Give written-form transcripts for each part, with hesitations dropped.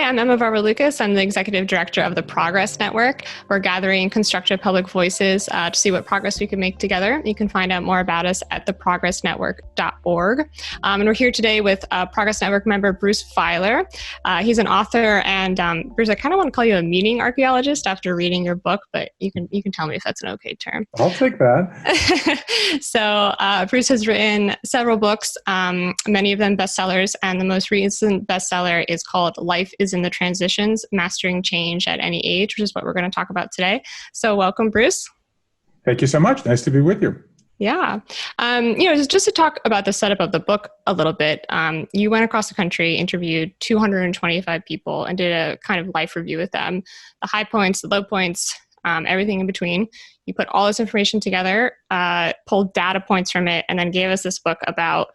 I'm Emma Varvaloucas. I'm the executive director of the Progress Network. We're gathering constructive public voices to see what progress we can make together. You can find out more about us at theprogressnetwork.org. And we're here today with Progress Network member Bruce Feiler. He's an author, and Bruce, I kind of want to call you a meaning archaeologist after reading your book, but you can tell me if that's an okay term. I'll take that. So Bruce has written several books, many of them bestsellers, and the most recent bestseller is called Life is in the Transitions, Mastering Change at Any Age, which is what we're going to talk about today. So welcome, Bruce. Thank you so much. Nice to be with you. Yeah. Just to talk about the setup of the book a little bit, you went across the country, interviewed 225 people, and did a kind of life review with them, the high points, the low points, everything in between. You put all this information together, pulled data points from it, and then gave us this book about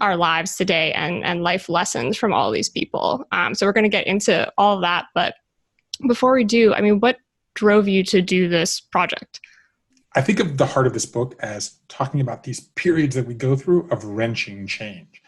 our lives today and life lessons from all these people. So we're going to get into all of that. But before we do, what drove you to do this project? I think of the heart of this book as talking about these periods that we go through of wrenching change.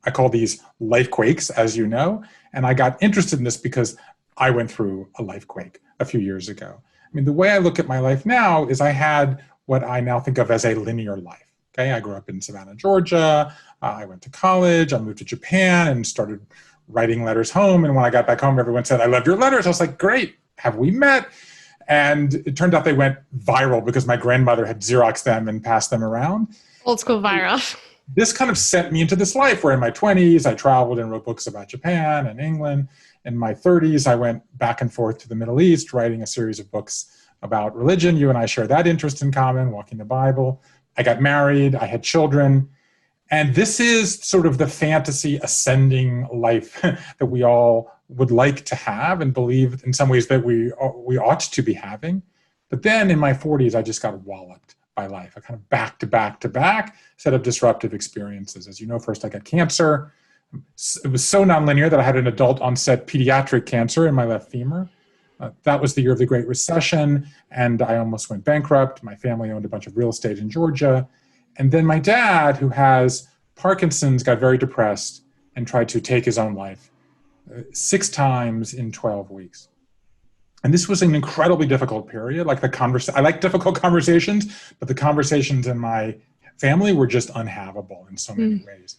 I call these lifequakes, as you know, and I got interested in this because I went through a lifequake a few years ago. The way I look at my life now is I had what I now think of as a linear life. Okay, I grew up in Savannah, Georgia. I went to college. I moved to Japan and started writing letters home. And when I got back home, everyone said, "I love your letters." I was like, "Great, have we met?" And it turned out they went viral because my grandmother had Xeroxed them and passed them around. Old school viral. This kind of sent me into this life where in my 20s, I traveled and wrote books about Japan and England. In my 30s, I went back and forth to the Middle East, writing a series of books about religion. You and I share that interest in common, walking the Bible. I got married. I had children. And this is sort of the fantasy ascending life that we all would like to have and believe in some ways that we ought to be having. But then in my 40s, I just got walloped by life. A kind of back to back set of disruptive experiences. As you know, first I got cancer. It was so nonlinear that I had an adult onset pediatric cancer in my left femur. That was the year of the Great Recession, and I almost went bankrupt. My family owned a bunch of real estate in Georgia. And then my dad, who has Parkinson's, got very depressed and tried to take his own life 6 times in 12 weeks. And this was an incredibly difficult period. I like difficult conversations, but the conversations in my family were just unhavable in so many ways.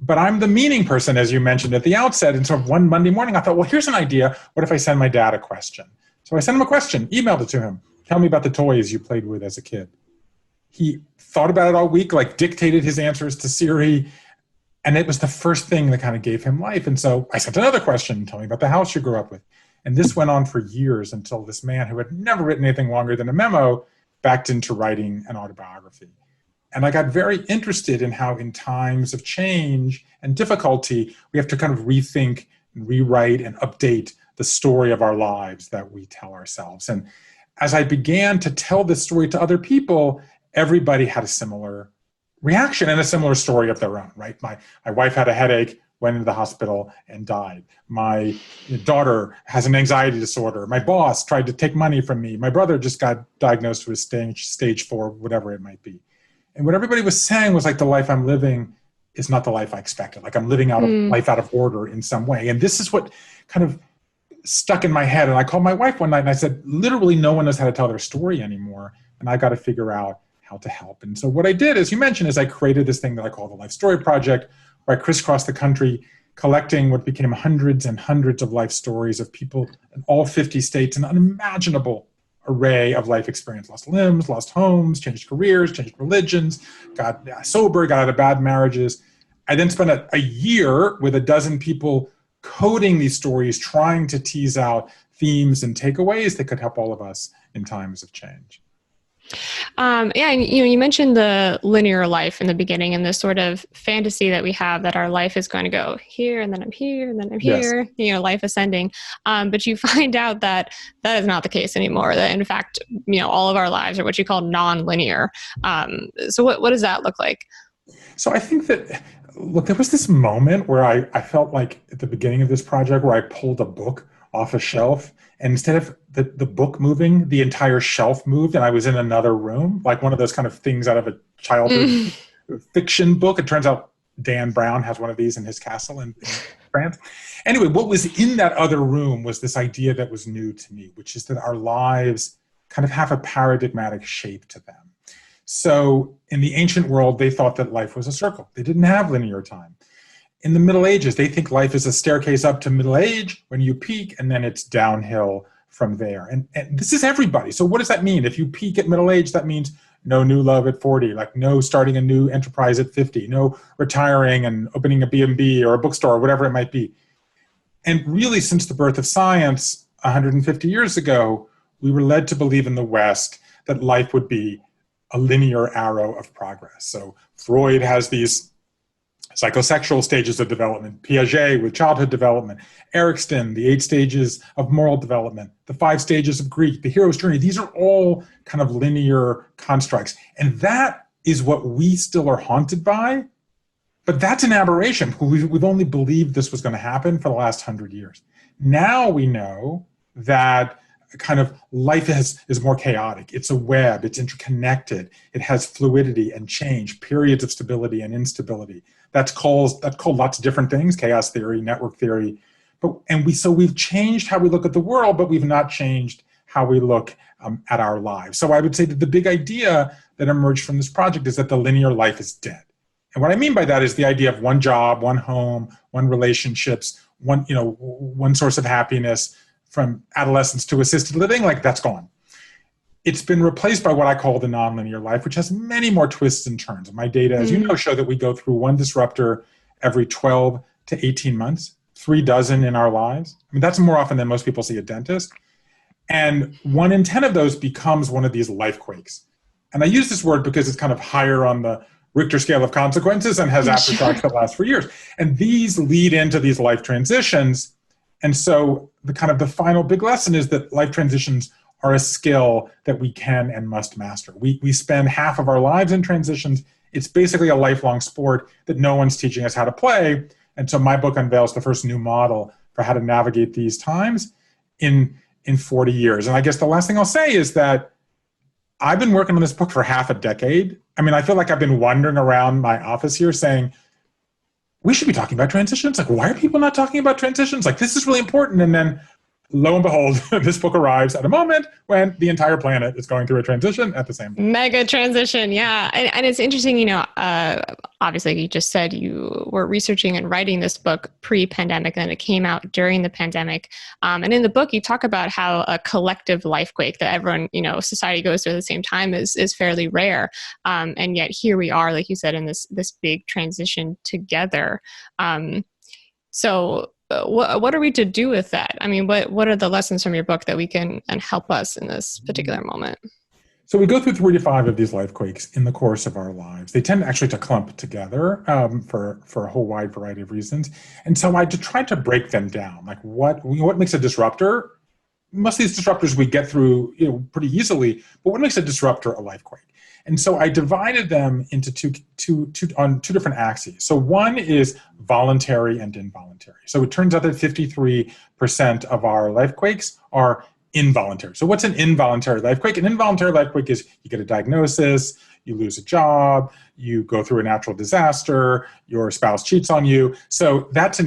But I'm the meaning person, as you mentioned at the outset. And so one Monday morning, I thought, well, here's an idea. What if I send my dad a question? So I sent him a question, emailed it to him. Tell me about the toys you played with as a kid. He thought about it all week, dictated his answers to Siri. And it was the first thing that kind of gave him life. And so I sent another question. Tell me about the house you grew up with. And this went on for years until this man who had never written anything longer than a memo backed into writing an autobiography. And I got very interested in how in times of change and difficulty, we have to kind of rethink and rewrite and update the story of our lives that we tell ourselves. And as I began to tell this story to other people, everybody had a similar reaction and a similar story of their own, right? My wife had a headache, went into the hospital and died. My daughter has an anxiety disorder. My boss tried to take money from me. My brother just got diagnosed with stage 4, whatever it might be. And what everybody was saying was the life I'm living is not the life I expected. I'm living out of life out of order in some way. And this is what kind of stuck in my head. And I called my wife one night and I said, literally no one knows how to tell their story anymore. And I got to figure out how to help. And so what I did, as you mentioned, is I created this thing that I call the Life Story Project, where I crisscrossed the country collecting what became hundreds and hundreds of life stories of people in all 50 states, an unimaginable array of life experience. Lost limbs, lost homes, changed careers, changed religions, got sober, got out of bad marriages. I then spent a year with a dozen people coding these stories, trying to tease out themes and takeaways that could help all of us in times of change. And you mentioned the linear life in the beginning and this sort of fantasy that we have that our life is going to go here and then I'm here and then I'm here, yes. Life ascending. But you find out that that is not the case anymore. That in fact, all of our lives are what you call non-linear. So what does that look like? So I think that, there was this moment where I felt like at the beginning of this project where I pulled a book off a shelf, and instead of the book moving, the entire shelf moved, and I was in another room, like one of those kind of things out of a childhood fiction book. It turns out Dan Brown has one of these in his castle in France. Anyway, what was in that other room was this idea that was new to me, which is that our lives kind of have a paradigmatic shape to them. So in the ancient world, they thought that life was a circle. They didn't have linear time. In the Middle Ages, they think life is a staircase up to middle age when you peak, and then it's downhill from there. And this is everybody. So what does that mean? If you peak at middle age, that means no new love at 40, like no starting a new enterprise at 50, no retiring and opening a B&B or a bookstore or whatever it might be. And really, since the birth of science 150 years ago, we were led to believe in the West that life would be a linear arrow of progress. So Freud has these psychosexual stages of development, Piaget with childhood development, Erikson, the 8 stages of moral development, the 5 stages of Greek, the hero's journey. These are all kind of linear constructs. And that is what we still are haunted by. But that's an aberration. We've only believed this was going to happen for the last 100 years. Now we know that kind of life is more chaotic. It's a web. It's interconnected. It has fluidity and change, periods of stability and instability. That's called lots of different things: chaos theory, network theory. So we've changed how we look at the world, but we've not changed how we look at our lives. So I would say that the big idea that emerged from this project is that the linear life is dead. And what I mean by that is the idea of one job, one home, one relationships, one source of happiness from adolescence to assisted living, like that's gone. It's been replaced by what I call the nonlinear life, which has many more twists and turns. My data, as you know, show that we go through one disruptor every 12 to 18 months, 36 in our lives. I mean, that's more often than most people see a dentist. And 1 in 10 of those becomes one of these lifequakes. And I use this word because it's kind of higher on the Richter scale of consequences and has aftershocks that last for years. And these lead into these life transitions. And so the final big lesson is that life transitions are a skill that we can and must master. We spend half of our lives in transitions. It's basically a lifelong sport that no one's teaching us how to play. And so my book unveils the first new model for how to navigate these times in 40 years. And I guess the last thing I'll say is that I've been working on this book for half a decade. I mean, I feel like I've been wandering around my office here saying, we should be talking about transitions. Like, why are people not talking about transitions? Like, this is really important. And then lo and behold, this book arrives at a moment when the entire planet is going through a transition at the same time. Mega transition, yeah. And it's interesting, obviously you just said you were researching and writing this book pre-pandemic, and then it came out during the pandemic. And in the book, you talk about how a collective lifequake that everyone, society goes through at the same time is fairly rare. And yet here we are, like you said, in this big transition together. So what are we to do with that? I mean, what are the lessons from your book that we can and help us in this particular moment? So we go through 3 to 5 of these lifequakes in the course of our lives. They tend actually to clump together for a whole wide variety of reasons. And so I tried to break them down. Like what makes a disruptor? Most of these disruptors we get through pretty easily, but what makes a disruptor a lifequake? And so I divided them into two different axes. So one is voluntary and involuntary. So it turns out that 53% of our lifequakes are involuntary. So what's an involuntary lifequake? An involuntary lifequake is you get a diagnosis, you lose a job, you go through a natural disaster, your spouse cheats on you. So that's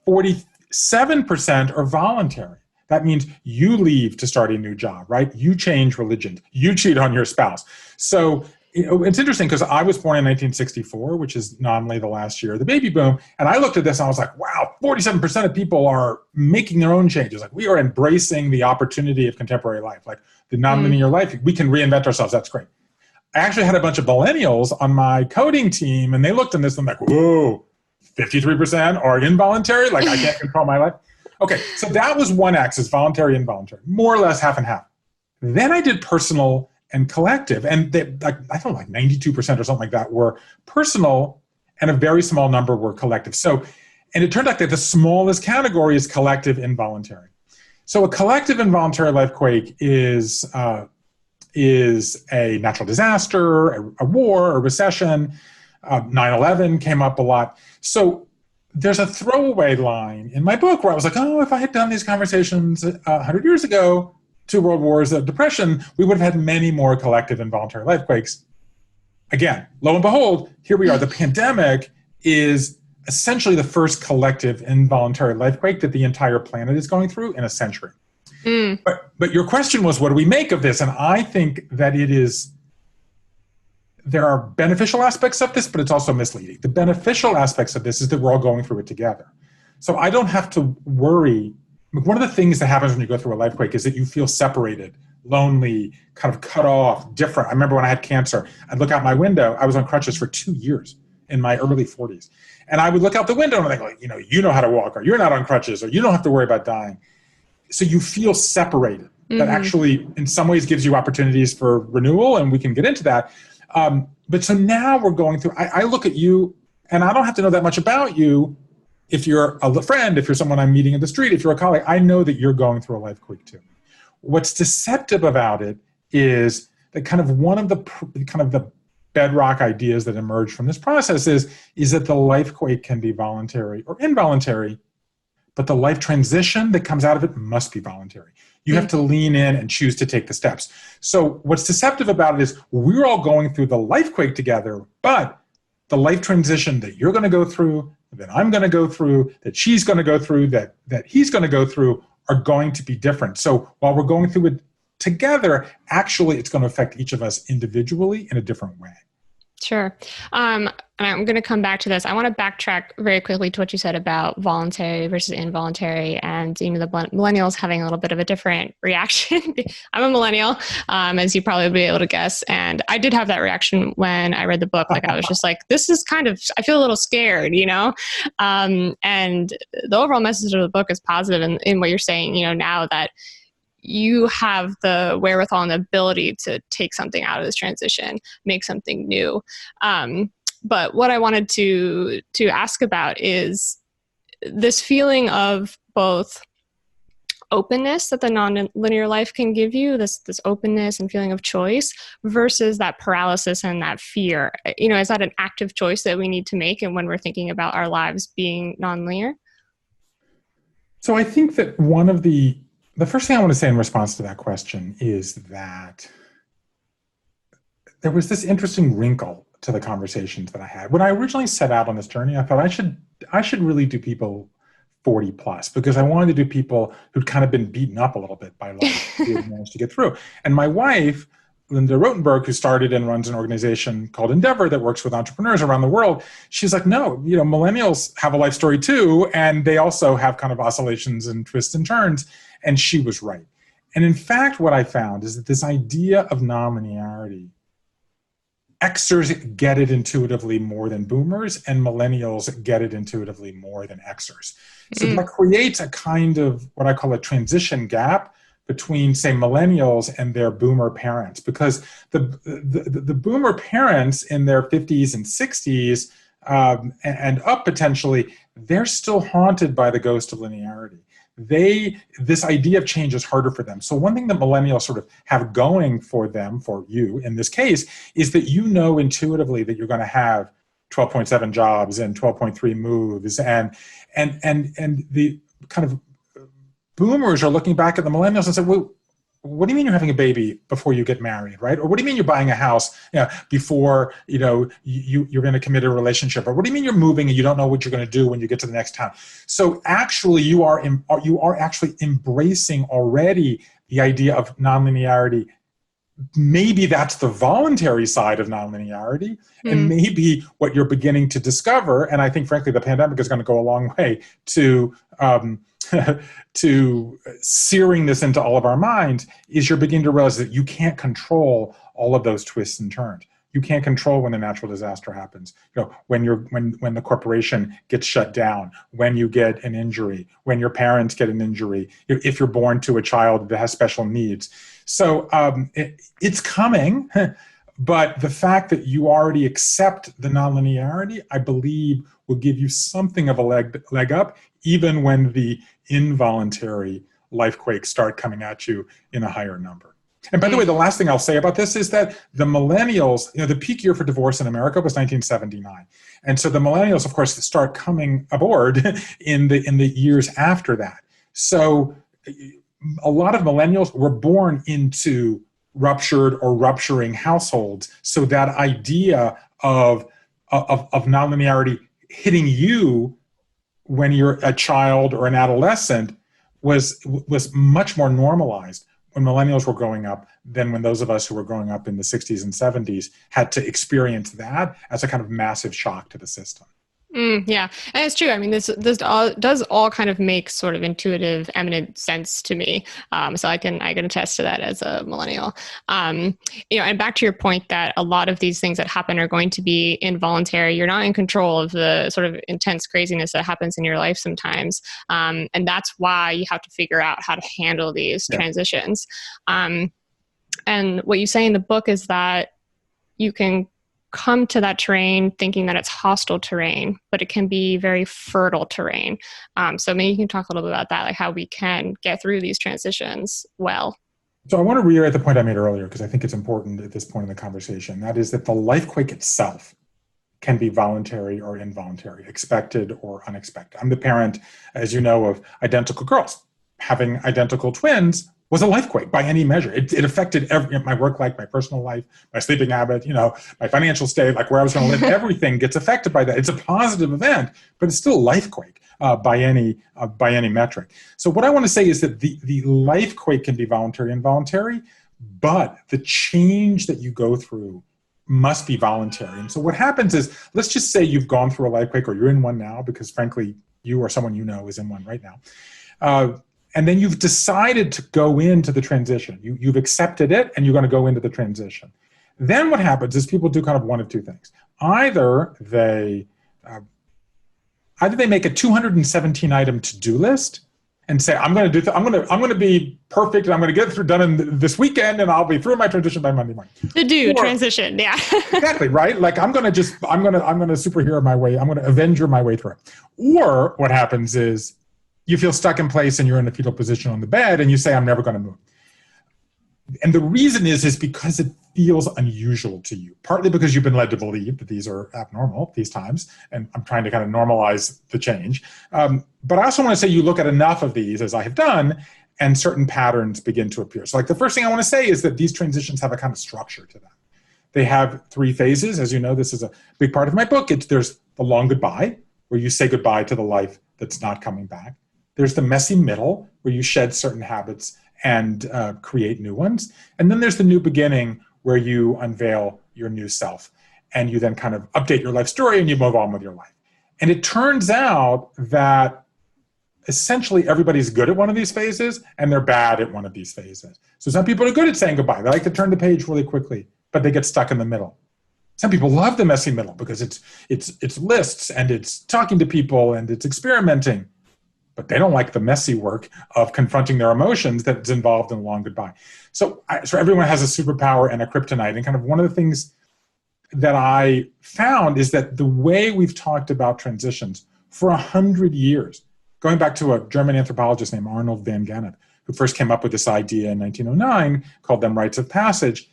47% are voluntary. That means you leave to start a new job, right? You change religion. You cheat on your spouse. So it's interesting because I was born in 1964, which is nominally the last year of the baby boom. And I looked at this and I was like, wow, 47% of people are making their own changes. Like we are embracing the opportunity of contemporary life, like the nonlinear life. We can reinvent ourselves. That's great. I actually had a bunch of millennials on my coding team and they looked at this and like, whoa, 53% are involuntary? Like I can't control my life. Okay, so that was one axis, voluntary and involuntary, more or less half and half. Then I did personal and collective, and I thought like 92% or something like that were personal, and a very small number were collective. So, and it turned out that the smallest category is collective involuntary. So a collective involuntary lifequake is a natural disaster, a war, a recession. 9/11 came up a lot. So there's a throwaway line in my book where I was like, oh, if I had done these conversations 100 years ago, 2 world wars, a depression, we would have had many more collective involuntary lifequakes. Again, lo and behold, here we are. The pandemic is essentially the first collective involuntary lifequake that the entire planet is going through in a century. Mm. But your question was, what do we make of this? And I think that there are beneficial aspects of this, but it's also misleading. The beneficial aspects of this is that we're all going through it together. So I don't have to worry. One of the things that happens when you go through a lifequake is that you feel separated, lonely, kind of cut off, different. I remember when I had cancer, I'd look out my window. I was on crutches for 2 years in my early 40s. And I would look out the window and I'm like, you know how to walk, or you're not on crutches, or you don't have to worry about dying. So you feel separated. Mm-hmm. That actually, in some ways, gives you opportunities for renewal, and we can get into that. But so now we're going through, I look at you, and I don't have to know that much about you. If you're a friend, if you're someone I'm meeting in the street, if you're a colleague, I know that you're going through a lifequake too. What's deceptive about it is that kind of one of the bedrock ideas that emerge from this process is that the lifequake can be voluntary or involuntary, but the life transition that comes out of it must be voluntary. You have to lean in and choose to take the steps. So what's deceptive about it is we're all going through the lifequake together, but the life transition that you're going to go through, that I'm going to go through, that she's going to go through, that he's going to go through are going to be different. So while we're going through it together, actually it's going to affect each of us individually in a different way. Sure. And I'm going to come back to this. I want to backtrack very quickly to what you said about voluntary versus involuntary, and the millennials having a little bit of a different reaction. I'm a millennial, as you probably be able to guess, and I did have that reaction when I read the book. Like I was just like, this is I feel a little scared, And the overall message of the book is positive in what you're saying. Now that you have the wherewithal and the ability to take something out of this transition, make something new. But what I wanted to ask about is this feeling of both openness that the non-linear life can give you, this openness and feeling of choice, versus that paralysis and that fear. Is that an active choice that we need to make, and when we're thinking about our lives being non-linear? So I think that one of the first thing I want to say in response to that question is that there was this interesting wrinkle to the conversations that I had. When I originally set out on this journey, I thought I should really do people 40 plus, because I wanted to do people who'd kind of been beaten up a little bit by life who had managed to get through. And my wife, Linda Rotenberg, who started and runs an organization called Endeavor that works with entrepreneurs around the world, she's like, no, millennials have a life story too, and they also have kind of oscillations and twists and turns. And she was right. And in fact, what I found is that this idea of nonlinearity, Xers get it intuitively more than boomers, and millennials get it intuitively more than Xers. So that creates a kind of what I call a transition gap between, say, millennials and their boomer parents, because the boomer parents in their 50s and 60s and up potentially, they're still haunted by the ghost of linearity. This idea of change is harder for them. So one thing that millennials sort of have going for them, for you in this case, is that intuitively that you're going to have 12.7 jobs and 12.3 moves, and the kind of boomers are looking back at the millennials and say, well, what do you mean you're having a baby before you get married, right? Or what do you mean you're buying a house before you're going to commit a relationship? Or what do you mean you're moving and you don't know what you're going to do when you get to the next town? So actually, you are actually embracing already the idea of nonlinearity. Maybe that's the voluntary side of nonlinearity, and maybe what you're beginning to discover. And I think, frankly, the pandemic is going to go a long way to searing this into all of our minds, is you're beginning to realize that you can't control all of those twists and turns. You can't control when a natural disaster happens. When the corporation gets shut down, when you get an injury, when your parents get an injury, if you're born to a child that has special needs. So it's coming, but the fact that you already accept the nonlinearity, I believe, will give you something of a leg up, even when the involuntary lifequakes start coming at you in a higher number. And by the way, the last thing I'll say about this is that the millennials, the peak year for divorce in America was 1979. And so the millennials, of course, start coming aboard in the years after that. So a lot of millennials were born into ruptured or rupturing households. So that idea of nonlinearity hitting you when you're a child or an adolescent was much more normalized when millennials were growing up than when those of us who were growing up in the 60s and 70s had to experience that as a kind of massive shock to the system. Yeah, and it's true. I mean, this does all kind of make sort of intuitive, eminent sense to me. So I can attest to that as a millennial. And back to your point that a lot of these things that happen are going to be involuntary. You're not in control of the sort of intense craziness that happens in your life sometimes, and that's why you have to figure out how to handle these transitions. And what you say in the book is that you can come to that terrain thinking that it's hostile terrain, but it can be very fertile terrain. So maybe you can talk a little bit about that, like how we can get through these transitions well. So I want to reiterate the point I made earlier, because I think it's important at this point in the conversation. That is that the lifequake itself can be voluntary or involuntary, expected or unexpected. I'm the parent, as you know, of identical girls. Having identical twins was a lifequake by any measure. It affected my work life, my personal life, my sleeping habit, my financial state, like where I was going to live. Everything gets affected by that. It's a positive event, but it's still a lifequake by any metric. So what I want to say is that the lifequake can be voluntary and involuntary, but the change that you go through must be voluntary. And so what happens is, let's just say you've gone through a lifequake, or you're in one now, because frankly, you or someone you know is in one right now. And then you've decided to go into the transition. You've accepted it, and you're going to go into the transition. Then what happens is people do kind of one of two things. Either they make a 217 item to-do list and say, I'm going to be perfect, and I'm going to get through done in this weekend, and I'll be through my transition by Monday morning. Transition, yeah. Exactly, right? Like I'm going to superhero my way. I'm going to Avenger my way through it. Or what happens is, you feel stuck in place and you're in a fetal position on the bed and you say, I'm never going to move. And the reason is because it feels unusual to you, partly because you've been led to believe that these are abnormal, these times, and I'm trying to kind of normalize the change. But I also want to say you look at enough of these, as I have done, and certain patterns begin to appear. So like the first thing I want to say is that these transitions have a kind of structure to them. They have 3 phases. As you know, this is a big part of my book. There's the long goodbye, where you say goodbye to the life that's not coming back. There's the messy middle, where you shed certain habits and create new ones. And then there's the new beginning, where you unveil your new self. And you then kind of update your life story and you move on with your life. And it turns out that essentially everybody's good at one of these phases and they're bad at one of these phases. So some people are good at saying goodbye. They like to turn the page really quickly, but they get stuck in the middle. Some people love the messy middle because it's lists and it's talking to people and it's experimenting. But they don't like the messy work of confronting their emotions that's involved in a long goodbye. So everyone has a superpower and a kryptonite. And kind of one of the things that I found is that the way we've talked about transitions for 100 years, going back to a German anthropologist named Arnold van Gennep, who first came up with this idea in 1909, called them rites of passage,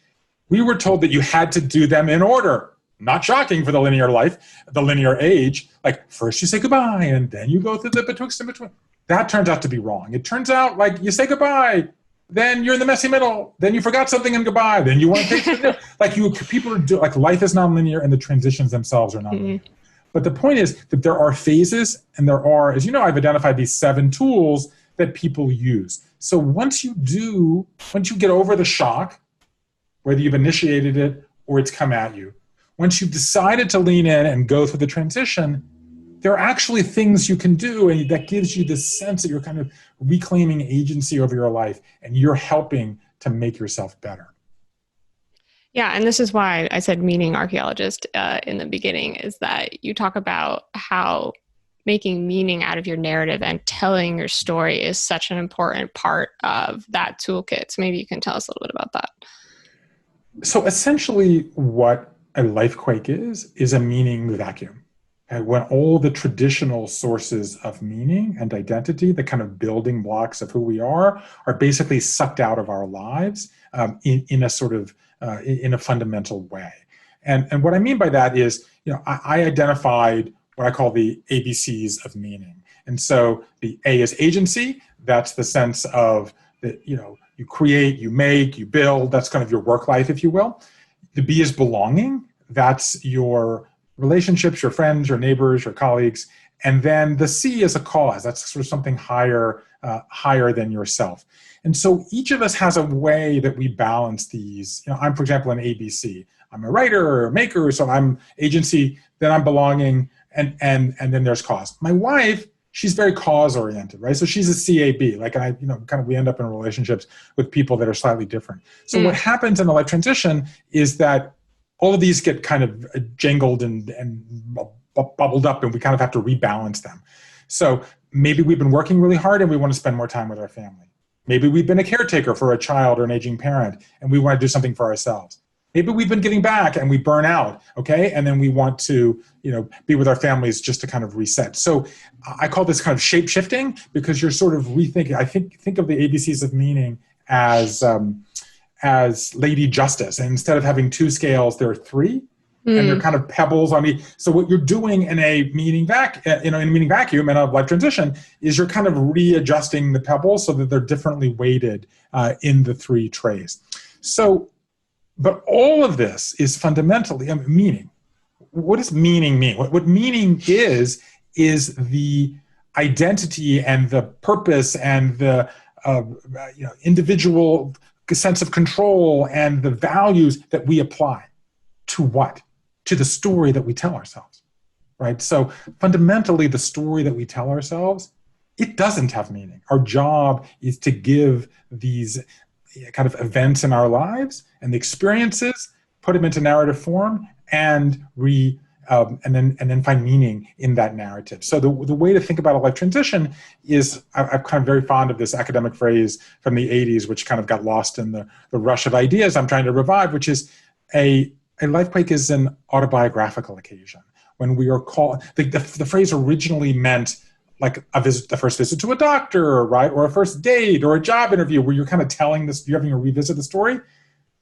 we were told that you had to do them in order. Not shocking for the linear life, the linear age. Like first you say goodbye and then you go through the betwixt and between. That turns out to be wrong. It turns out like you say goodbye, then you're in the messy middle, then you forgot something in goodbye, then you want to take people are like life is non-linear and the transitions themselves are non-linear. Mm-hmm. But the point is that there are phases and there are, as you know, I've identified these 7 tools that people use. So once you get over the shock, whether you've initiated it or it's come at you, once you've decided to lean in and go through the transition, there are actually things you can do, and that gives you this sense that you're kind of reclaiming agency over your life and you're helping to make yourself better. Yeah, and this is why I said meaning archaeologist in the beginning, is that you talk about how making meaning out of your narrative and telling your story is such an important part of that toolkit. So maybe you can tell us a little bit about that. So essentially what a lifequake is a meaning vacuum. When all the traditional sources of meaning and identity, the kind of building blocks of who we are basically sucked out of our lives in a sort of in a fundamental way. And what I mean by that is, I identified what I call the ABCs of meaning. And so the A is agency. That's the sense of that, you create, you make, you build. That's kind of your work life, if you will. The B is belonging. That's your relationships, your friends, your neighbors, your colleagues. And then the C is a cause. That's sort of something higher than yourself. And so each of us has a way that we balance these. I'm, for example, an ABC. I'm a writer or a maker, so I'm agency, then I'm belonging, and then there's cause. My wife, she's very cause-oriented, right? So she's a CAB. We end up in relationships with people that are slightly different. So what happens in the life transition is that all of these get kind of jangled and bubbled up, and we kind of have to rebalance them. So maybe we've been working really hard and we want to spend more time with our family. Maybe we've been a caretaker for a child or an aging parent and we want to do something for ourselves. Maybe we've been giving back and we burn out, okay? And then we want to, be with our families just to kind of reset. So I call this kind of shape-shifting because you're sort of rethinking. I think of the ABCs of meaning as Lady Justice. And instead of having 2 scales, there are 3. And they're kind of pebbles on each. So what you're doing in a meaning vacuum and a life transition is you're kind of readjusting the pebbles so that they're differently weighted in the 3 trays. So, but all of this is fundamentally meaning. What does meaning mean? What meaning is the identity and the purpose and the individual sense of control and the values that we apply to what? To the story that we tell ourselves, right? So fundamentally, the story that we tell ourselves, it doesn't have meaning. Our job is to give these kind of events in our lives and the experiences, put them into narrative form, and then find meaning in that narrative. So the way to think about a life transition is, I'm kind of very fond of this academic phrase from the 80s, which kind of got lost in the rush of ideas I'm trying to revive, which is a lifequake is an autobiographical occasion. When we are called, the phrase originally meant like the first visit to a doctor, right? Or a first date or a job interview where you're kind of telling this, you're having to revisit the story.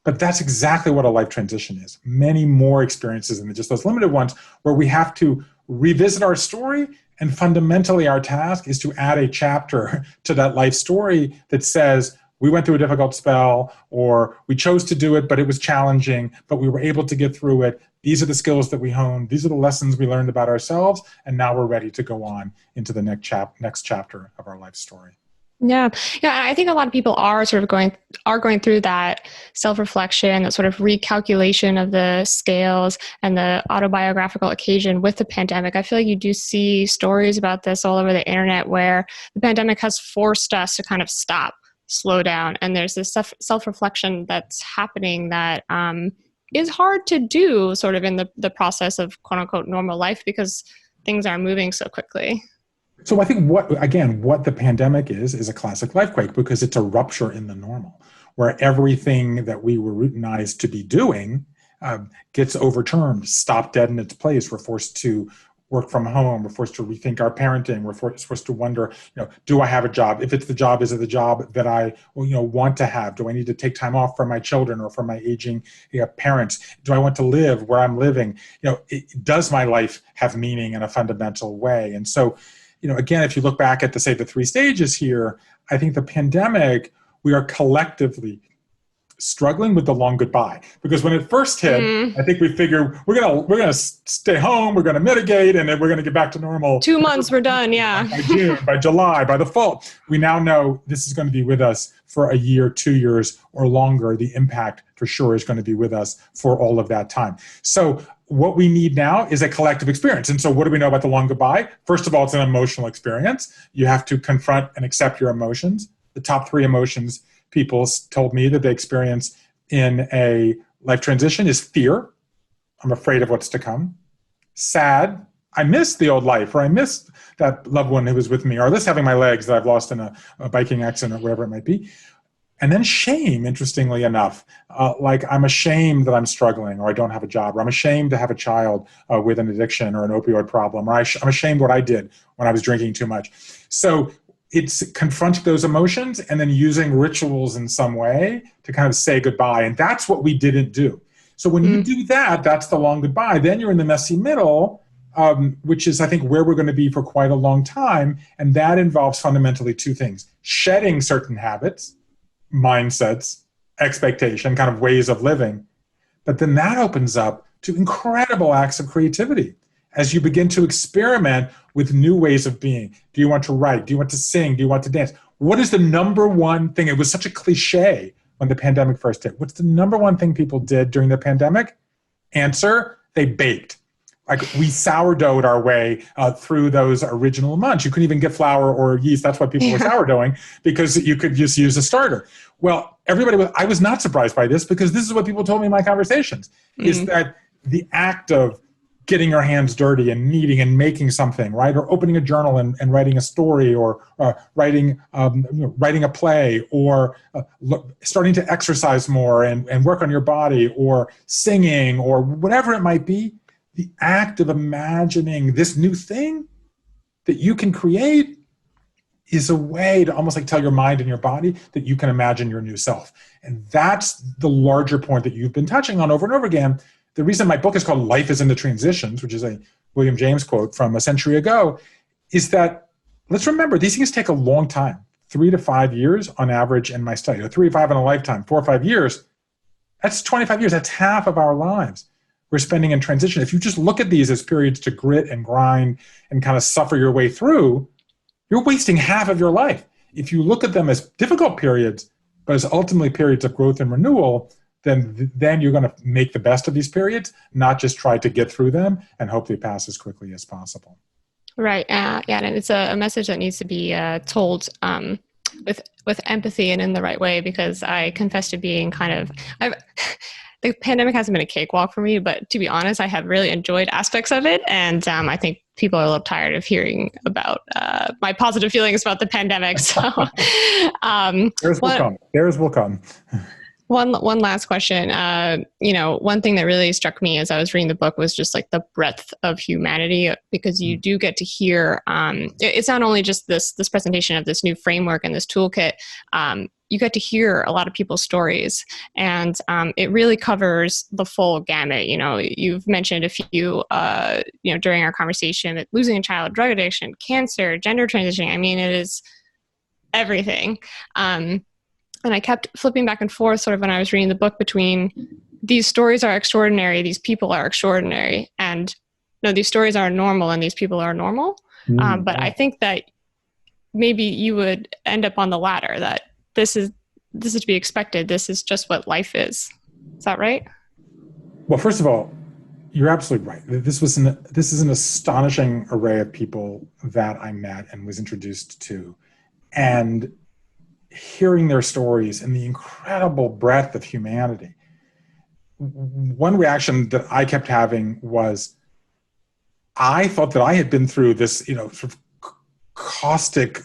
But that's exactly what a life transition is. Many more experiences than just those limited ones where we have to revisit our story. And fundamentally, our task is to add a chapter to that life story that says, we went through a difficult spell, or we chose to do it, but it was challenging, but we were able to get through it. These are the skills that we honed. These are the lessons we learned about ourselves. And now we're ready to go on into the next chapter of our life story. Yeah. I think a lot of people are sort of going through that self-reflection, that sort of recalculation of the scales and the autobiographical occasion with the pandemic. I feel like you do see stories about this all over the internet where the pandemic has forced us to kind of stop, slow down. And there's this self-reflection that's happening that is hard to do sort of in the process of quote unquote normal life because things are moving so quickly. So I think what the pandemic is a classic lifequake because it's a rupture in the normal where everything that we were routinized to be doing gets overturned, stopped dead in its place. We're forced to work from home. We're forced to rethink our parenting. We're forced to wonder, do I have a job? If it's the job, is it the job that I want to have? Do I need to take time off from my children or from my aging parents? Do I want to live where I'm living? Does my life have meaning in a fundamental way? And so, again, if you look back at the 3 stages here, I think the pandemic, we are collectively struggling with the long goodbye. Because when it first hit, I think we figured we're gonna stay home, we're gonna mitigate, and then we're gonna get back to normal. 2 months, we're done, yeah. By June, by July, by the fall. We now know this is gonna be with us for a year, 2 years, or longer. The impact for sure is gonna be with us for all of that time. So what we need now is a collective experience. And so what do we know about the long goodbye? First of all, it's an emotional experience. You have to confront and accept your emotions. The top 3 emotions people told me that they experience in a life transition is fear. I'm afraid of what's to come. Sad. I miss the old life, or I miss that loved one who was with me, or this having my legs that I've lost in a biking accident or whatever it might be. And then shame, interestingly enough, like I'm ashamed that I'm struggling or I don't have a job, or I'm ashamed to have a child with an addiction or an opioid problem, or I'm ashamed what I did when I was drinking too much. So it's confronting those emotions and then using rituals in some way to kind of say goodbye. And that's what we didn't do. So when you do that, that's the long goodbye. Then you're in the messy middle, which is, I think, where we're going to be for quite a long time. And that involves fundamentally 2 things: shedding certain habits, mindsets, expectation, kind of ways of living. But then that opens up to incredible acts of creativity as you begin to experiment with new ways of being. Do you want to write? Do you want to sing? Do you want to dance? What is the number one thing? It was such a cliche when the pandemic first hit. What's the number one thing people did during the pandemic? Answer, they baked. Like we sourdough'd our way through those original months. You couldn't even get flour or yeast. That's why people were sourdoughing, because you could just use a starter. Well, I was not surprised by this, because this is what people told me in my conversations, is that the act of getting your hands dirty and kneading and making something, right? Or opening a journal and writing a story, or writing a play, or starting to exercise more and work on your body, or singing, or whatever it might be. The act of imagining this new thing that you can create is a way to almost like tell your mind and your body that you can imagine your new self. And that's the larger point that you've been touching on over and over again. The reason my book is called Life is in the Transitions, which is a William James quote from a century ago, is that let's remember these things take a long time, 3 to 5 years on average in my study. 3 to 5 in a lifetime, 4 or 5 years, that's 25 years. That's half of our lives we're spending in transition. If you just look at these as periods to grit and grind and kind of suffer your way through, you're wasting half of your life. If you look at them as difficult periods, but as ultimately periods of growth and renewal, then you're going to make the best of these periods, not just try to get through them and hope they pass as quickly as possible. Right. Yeah, and it's a message that needs to be told with empathy and in the right way, because I confess to being the pandemic hasn't been a cakewalk for me, but to be honest, I have really enjoyed aspects of it. And I think people are a little tired of hearing about my positive feelings about the pandemic. So theirs will come. One last question. One thing that really struck me as I was reading the book was just like the breadth of humanity, because you do get to hear, it's not only just this presentation of this new framework and this toolkit, you get to hear a lot of people's stories, and it really covers the full gamut. You've mentioned a few, during our conversation, that losing a child, drug addiction, cancer, gender transitioning. I mean, it is everything. And I kept flipping back and forth sort of when I was reading the book between these stories are extraordinary, these people are extraordinary, and no, these stories are normal and these people are normal. But I think that maybe you would end up on the latter, that this is to be expected. This is just what life is. Is that right? Well, first of all, you're absolutely right. This is an astonishing array of people that I met and was introduced to. And hearing their stories and the incredible breadth of humanity, one reaction that I kept having was, I thought that I had been through this, sort of caustic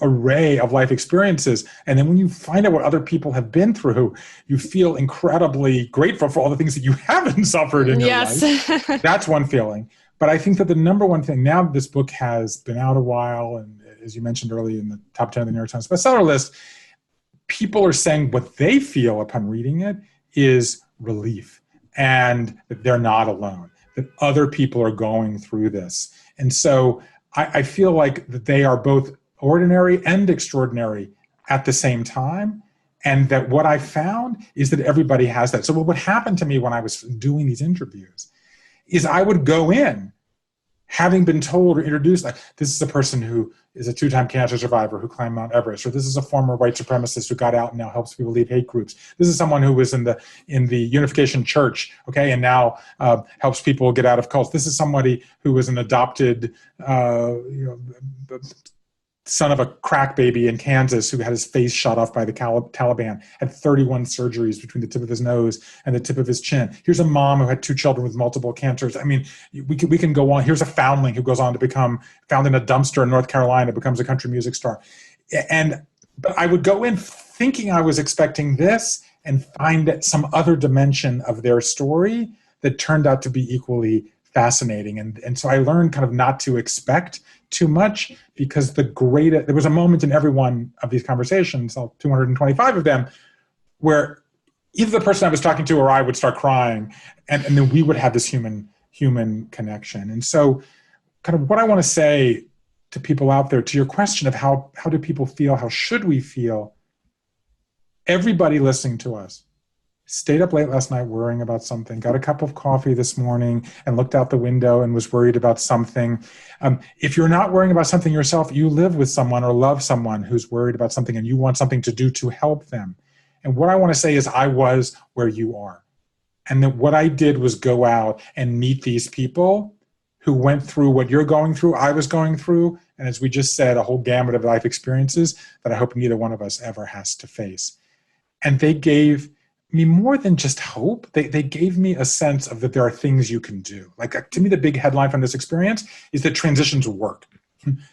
array of life experiences. And then when you find out what other people have been through, you feel incredibly grateful for all the things that you haven't suffered in your life. That's one feeling. But I think that the number one thing, now that this book has been out a while, and as you mentioned earlier, in the top 10 of the New York Times bestseller list, people are saying what they feel upon reading it is relief, and that they're not alone, that other people are going through this. And so I feel like that they are both ordinary and extraordinary at the same time. And that what I found is that everybody has that. So what would happen to me when I was doing these interviews is I would go in having been told or introduced, like, this is a person who is a 2-time cancer survivor who climbed Mount Everest, or this is a former white supremacist who got out and now helps people leave hate groups. This is someone who was in the Unification Church, okay, and now helps people get out of cults. This is somebody who was an adopted son of a crack baby in Kansas who had his face shot off by the Taliban, had 31 surgeries between the tip of his nose and the tip of his chin. Here's a mom who had 2 children with multiple cancers. I mean, we can go on. Here's a foundling who goes on to become found in a dumpster in North Carolina, becomes a country music star. But I would go in thinking I was expecting this and find some other dimension of their story that turned out to be equally fascinating. And so I learned kind of not to expect too much, because there was a moment in every one of these conversations, all 225 of them, where either the person I was talking to or I would start crying, and then we would have this human connection. And so kind of what I want to say to people out there, to your question of how do people feel, how should we feel, everybody listening to us stayed up late last night worrying about something, got a cup of coffee this morning and looked out the window and was worried about something. If you're not worrying about something yourself, you live with someone or love someone who's worried about something and you want something to do to help them. And what I want to say is I was where you are. And that what I did was go out and meet these people who went through what you're going through, I was going through, and as we just said, a whole gamut of life experiences that I hope neither one of us ever has to face. And they gave me more than just hope. They gave me a sense of that there are things you can do. Like, to me, the big headline from this experience is that transitions work.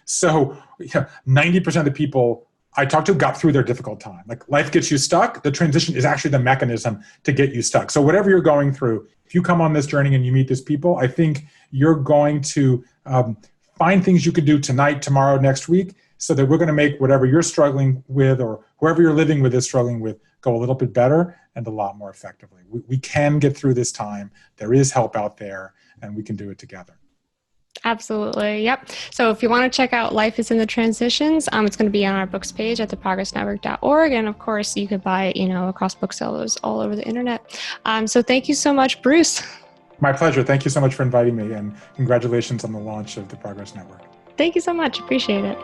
So 90% of the people I talked to got through their difficult time. Like, life gets you stuck. The transition is actually the mechanism to get you stuck. So whatever you're going through, if you come on this journey and you meet these people, I think you're going to find things you can do tonight, tomorrow, next week, so that we're going to make whatever you're struggling with or whoever you're living with is struggling with go a little bit better and a lot more effectively. We can get through this time. There is help out there, and we can do it together. Absolutely. Yep. So if you want to check out Life is in the Transitions, it's going to be on our books page at theprogressnetwork.org. And of course, you could buy it, across booksellers all over the internet. So thank you so much, Bruce. My pleasure. Thank you so much for inviting me, and congratulations on the launch of the Progress Network. Thank you so much. Appreciate it.